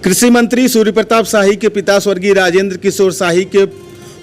कृषि मंत्री सूर्य प्रताप शाही के पिता स्वर्गीय राजेंद्र किशोर शाही के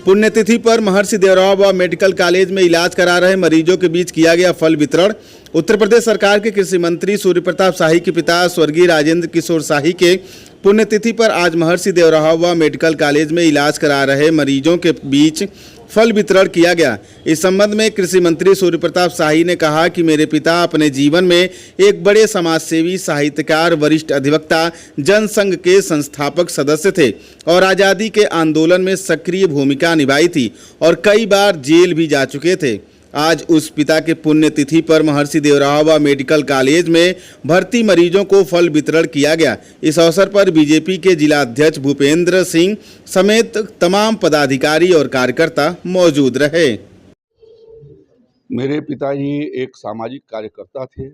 पुण्यतिथि पर महर्षि देवराव बाबा मेडिकल कॉलेज में इलाज करा रहे मरीजों के बीच किया गया फल वितरण। उत्तर प्रदेश सरकार के कृषि मंत्री सूर्य प्रताप शाही के पिता स्वर्गीय राजेंद्र किशोर शाही के पुण्यतिथि पर आज महर्षि देवराव बाबा मेडिकल कॉलेज में इलाज करा रहे मरीजों के बीच फल वितरण किया गया। इस संबंध में कृषि मंत्री सूर्य प्रताप शाही ने कहा कि मेरे पिता अपने जीवन में एक बड़े समाजसेवी, साहित्यकार, वरिष्ठ अधिवक्ता, जनसंघ के संस्थापक सदस्य थे और आज़ादी के आंदोलन में सक्रिय भूमिका निभाई थी और कई बार जेल भी जा चुके थे। आज उस पिता के पुण्यतिथि पर महर्षि देवराव बाबा मेडिकल कॉलेज में भर्ती मरीजों को फल वितरण किया गया। इस अवसर पर बीजेपी के जिला अध्यक्ष भूपेंद्र सिंह समेत तमाम पदाधिकारी और कार्यकर्ता मौजूद रहे। मेरे पिताजी एक सामाजिक कार्यकर्ता थे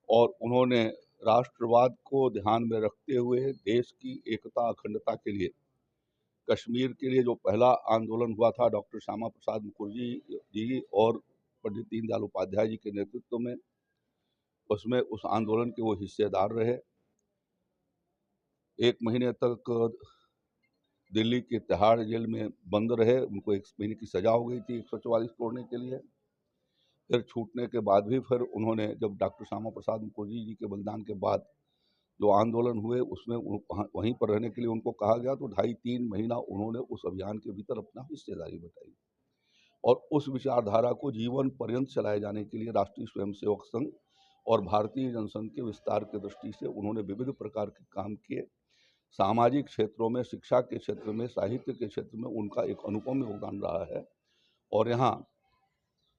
और उन्होंने राष्ट्रवाद को ध्यान में रखते हुए देश की एकता अखंडता के लिए कश्मीर के लिए जो पहला आंदोलन हुआ था डॉक्टर श्यामा प्रसाद मुखर्जी जी और पंडित दीनदयाल उपाध्याय जी के नेतृत्व में, उसमें उस आंदोलन के वो हिस्सेदार रहे। 1 महीने तक दिल्ली के तिहाड़ जेल में बंद रहे। उनको 1 महीने की सजा हो गई थी 144 तोड़ने के लिए। फिर छूटने के बाद भी फिर उन्होंने, जब डॉक्टर श्यामा प्रसाद मुखर्जी जी के बलिदान के बाद जो आंदोलन हुए उसमें वहीं पर रहने के लिए उनको कहा गया, तो 2.5-3 महीना उन्होंने उस अभियान के भीतर अपना हिस्सेदारी बताई और उस विचारधारा को जीवन पर्यंत चलाए जाने के लिए राष्ट्रीय स्वयंसेवक संघ और भारतीय जनसंघ के विस्तार की दृष्टि से उन्होंने विविध प्रकार के काम किए। सामाजिक क्षेत्रों में, शिक्षा के क्षेत्र में, साहित्य के क्षेत्र में उनका एक अनुपम योगदान रहा है और यहाँ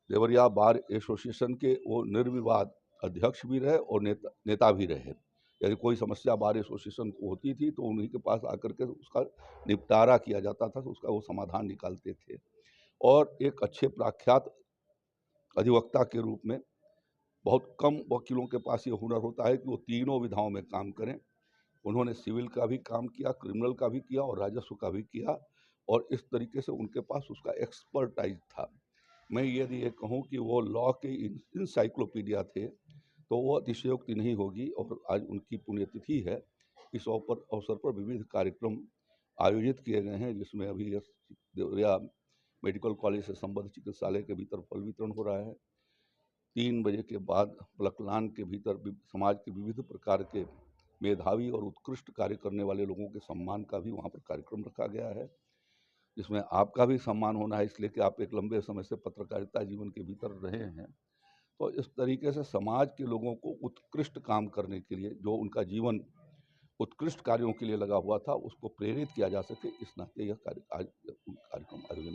देवरिया बार एसोसिएशन के वो निर्विवाद अध्यक्ष भी रहे और नेता भी रहे। यदि कोई समस्या बार एसोसिएशन को होती थी तो उन्हीं के पास आकर के उसका निपटारा किया जाता था, तो उसका वो समाधान निकालते थे। और एक अच्छे प्रख्यात अधिवक्ता के रूप में बहुत कम वकीलों के पास ये हुनर होता है कि वो तीनों विधाओं में काम करें। उन्होंने सिविल का भी काम किया, क्रिमिनल का भी किया और राजस्व का भी किया और इस तरीके से उनके पास उसका एक्सपर्टाइज था। मैं यदि ये कहूँ कि वो लॉ के इंसाइक्लोपीडिया थे तो वो अतिशयोक्ति नहीं होगी और आज उनकी पुण्यतिथि है। इस अवसर पर विविध कार्यक्रम आयोजित किए गए हैं, जिसमें अभी देवरिया मेडिकल कॉलेज से संबद्ध चिकित्सालय के भीतर फल वितरण हो रहा है। 3 बजे के बाद प्लकलान के भीतर समाज के विविध प्रकार के मेधावी और उत्कृष्ट कार्य करने वाले लोगों के सम्मान का भी वहाँ पर कार्यक्रम रखा गया है, जिसमें आपका भी सम्मान होना है, इसलिए कि आप एक लंबे समय से पत्रकारिता जीवन के भीतर रहे हैं। तो इस तरीके से समाज के लोगों को उत्कृष्ट काम करने के लिए, जो उनका जीवन उत्कृष्ट कार्यों के लिए लगा हुआ था, उसको प्रेरित किया जा सके, इस नाते यह कार्यक्रम आयोजित